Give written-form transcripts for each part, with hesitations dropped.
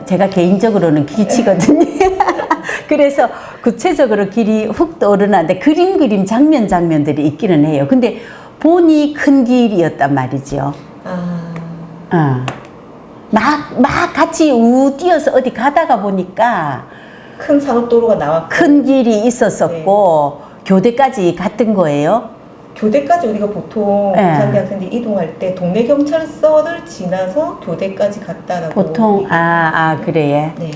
제가 개인적으로는 길치거든요. 그래서 구체적으로 길이 훅 떠오르는데 그림 장면들이 있기는 해요. 근데 본이 큰 길이었단 말이죠. 막 같이 뛰어서 어디 가다가 보니까 큰 산업도로가 나왔고 큰 길이 있었었고 교대까지 갔던 거예요. 교대까지 우리가 보통 네. 부산대학생들이 이동할 때 동네 경찰서를 지나서 교대까지 갔다라고 보통 그래요. 네.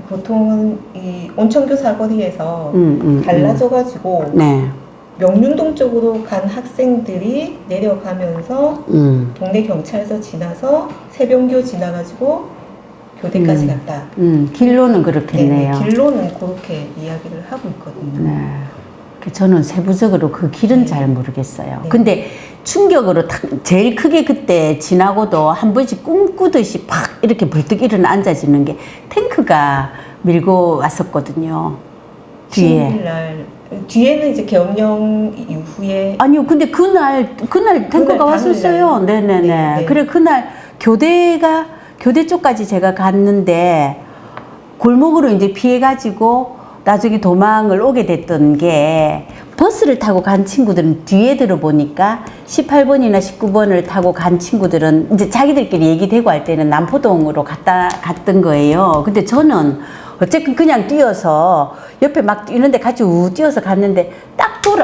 보통은 이 온천교 사거리에서 갈라져가지고 네. 명륜동 쪽으로 간 학생들이 내려가면서 동네 경찰서 지나서 새벽교 지나가지고 교대까지 갔다. 길로는 그렇겠네요. 네, 길로는 그렇게 이야기를 하고 있거든요. 네. 저는 세부적으로 그 길은 잘 모르겠어요. 네. 근데 충격으로 제일 크게 그때 지나고도 한 번씩 꿈꾸듯이 팍 이렇게 불뚝 일어나 앉아지는 게 탱크가 밀고 왔었거든요. 뒤에. 날 뒤에는 이제 계엄령 이후에 아니요, 근데 그날 탱크가 왔었어요. 네네네. 네. 그래, 그날 교대 쪽까지 제가 갔는데 골목으로 이제 피해가지고 나중에 도망을 오게 됐던 게 버스를 타고 간 친구들은 뒤에 들어보니까 18번이나 19번을 타고 간 친구들은 이제 자기들끼리 얘기되고 할 때는 남포동으로 갔던 거예요. 근데 저는 어쨌든 그냥 뛰어서 옆에 막 뛰는데 같이 뛰어서 갔는데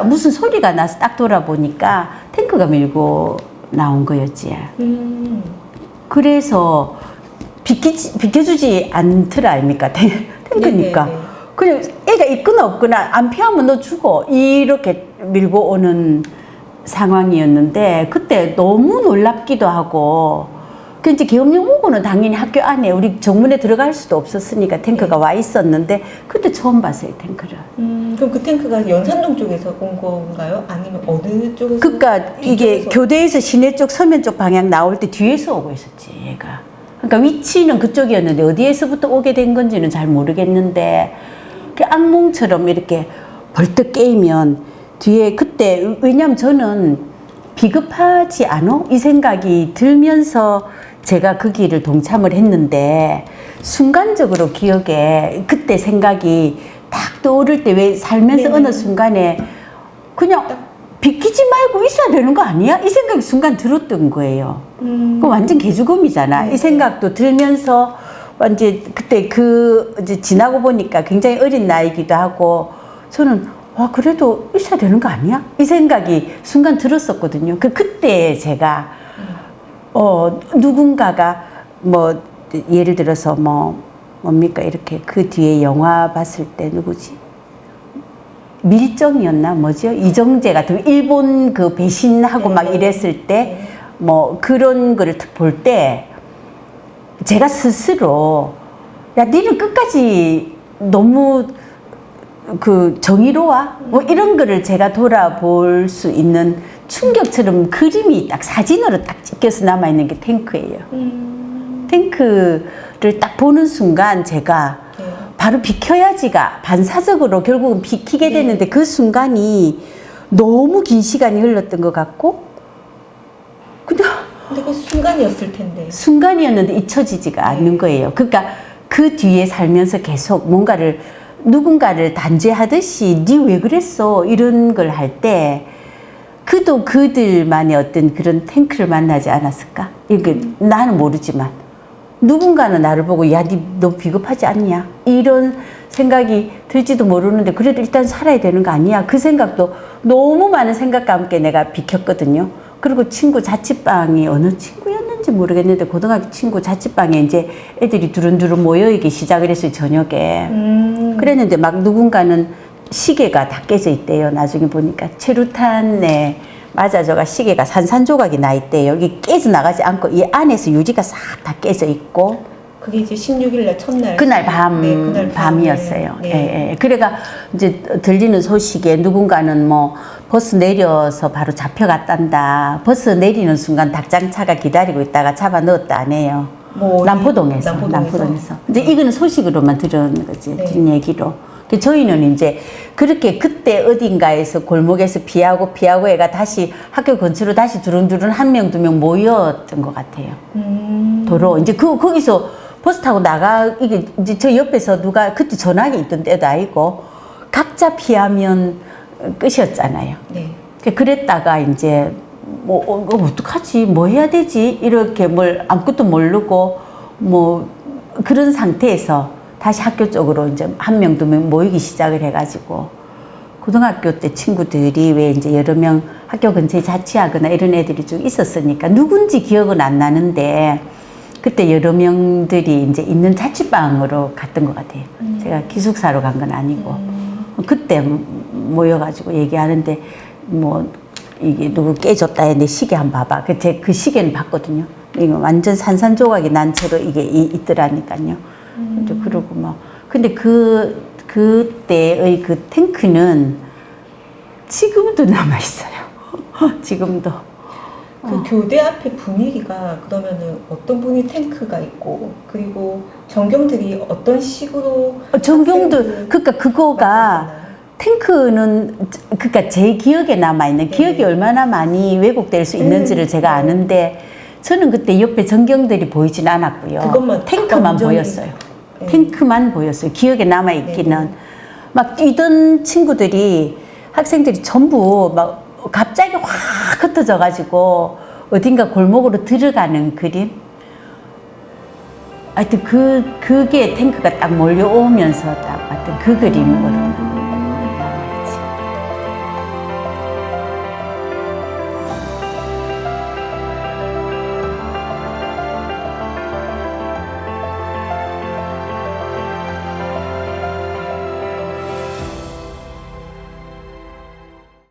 무슨 소리가 나서 딱 돌아보니까 탱크가 밀고 나온 거였지. 그래서 비켜주지 않더라 아닙니까? 탱크니까. 네네네. 그냥 애가 있거나 없거나 안 피하면 너 죽어 이렇게 밀고 오는 상황이었는데 그때 너무 놀랍기도 하고 그 이제 계엄령 오고는 당연히 학교 안에 우리 정문에 들어갈 수도 없었으니까 탱크가 와 있었는데 그때 처음 봤어요 탱크를. 그럼 그 탱크가 연산동 쪽에서 온 건가요? 아니면 어느 쪽에서? 그러니까 이게 교대에서 시내 쪽 서면 쪽 방향 나올 때 뒤에서 오고 있었지 얘가. 그러니까 위치는 그쪽이었는데 어디에서부터 오게 된 건지는 잘 모르겠는데 그 악몽처럼 이렇게 벌떡 깨이면 뒤에 그때 왜냐면 저는 비겁하지 않아? 이 생각이 들면서 제가 그 길을 동참을 했는데 순간적으로 기억에 그때 생각이 딱 떠오를 때 왜 살면서 어느 순간에 그냥 비키지 말고 있어야 되는 거 아니야? 이 생각이 순간 들었던 거예요. 그럼 완전 개죽음이잖아. 이 생각도 들면서 이제 그때 이제 지나고 보니까 굉장히 어린 나이기도 하고 저는 그래도 있어야 되는 거 아니야? 이 생각이 순간 들었었거든요. 그때 제가 누군가가 뭐 예를 들어서 뭡니까 이렇게 그 뒤에 영화 봤을 때 누구지? 밀정이었나 뭐죠? 이정재 같은 일본 그 배신하고 막 이랬을 때 뭐 그런 거를 볼 때 제가 스스로 야 니는 끝까지 너무 그 정의로워 뭐 이런 거를 제가 돌아볼 수 있는 충격처럼 그림이 딱 사진으로 딱 찍혀서 남아있는 게 탱크예요. 탱크를 딱 보는 순간 제가 바로 비켜야지가 반사적으로 결국은 비키게 됐는데 그 순간이 너무 긴 시간이 흘렀던 것 같고 근데 그 순간이었을 텐데. 순간이었는데 잊혀지지가 않는 거예요. 그러니까 그 뒤에 살면서 계속 누군가를 단죄하듯이 니 왜 그랬어 이런 걸 할 때 그들만의 어떤 그런 탱크를 만나지 않았을까? 이게 나는 모르지만 누군가는 나를 보고 야 너 비겁하지 않냐 이런 생각이 들지도 모르는데 그래도 일단 살아야 되는 거 아니야 그 생각도 너무 많은 생각과 함께 내가 비켰거든요. 그리고 친구 자취방이 어느 친구였는지 모르겠는데 고등학교 친구 자취방에 이제 애들이 두run두룬 모여있기 시작을 했어요 저녁에. 그랬는데 막 누군가는 시계가 다 깨져 있대요. 나중에 보니까 체류탄에 맞아져가 시계가 산산조각이 나 있대요. 여기 깨져 나가지 않고 이 안에서 유리가 싹 다 깨져 있고. 그게 이제 16일 날 첫날. 그날 그날 밤이었어요. 네. 예, 예. 그래가 이제 들리는 소식에 누군가는 버스 내려서 바로 잡혀갔단다. 버스 내리는 순간 닭장차가 기다리고 있다가 잡아 넣었다 안 해요. 남포동에서. 이제 이거는 소식으로만 들은 거지. 뒷얘기로. 저희는 이제 그렇게 그때 어딘가에서 골목에서 피하고 애가 다시 학교 근처로 다시 두run두룬 한 명, 두 명 모였던 것 같아요. 도로. 이제 거기서 버스 타고 이게 이제 저 옆에서 누가 그때 전화기 있던 때도 아니고 각자 피하면 끝이었잖아요. 네. 그랬다가 이제 어떡하지? 뭐 해야 되지? 이렇게 아무것도 모르고 뭐 그런 상태에서 다시 학교 쪽으로 이제 한 명, 두 명 모이기 시작을 해가지고 고등학교 때 친구들이 왜 이제 여러 명 학교 근처에 자취하거나 이런 애들이 좀 있었으니까 누군지 기억은 안 나는데 그때 여러 명들이 이제 있는 자취방으로 갔던 것 같아요. 제가 기숙사로 간 건 아니고 그때 모여가지고 얘기하는데 뭐 이게 누구 깨졌다 내 시계 한번 봐봐. 그 시계는 봤거든요. 이거 완전 산산조각이 난처럼 이게 있더라니까요. 그러고 뭐 근데 그때의 그 탱크는 지금도 남아 있어요. 지금도. 그 교대 앞에 분위기가 그러면은 어떤 분이 탱크가 있고 그리고 전경들이 어떤 식으로 전경도 학생들을 그러니까 그거가 만났었나요? 탱크는 그러니까 제 기억에 남아 있는 기억이 얼마나 많이 왜곡될 수 있는지를 제가 아는데 저는 그때 옆에 전경들이 보이진 않았고요. 그것만 탱크만 완전히- 보였어요. 네. 탱크만 보였어요. 기억에 남아 있기는 막 뛰던 친구들이 학생들이 전부 막 갑자기 확 흩어져 가지고 어딘가 골목으로 들어가는 그림. 하여튼 그게 탱크가 딱 몰려오면서 딱 봤던 그 그림으로.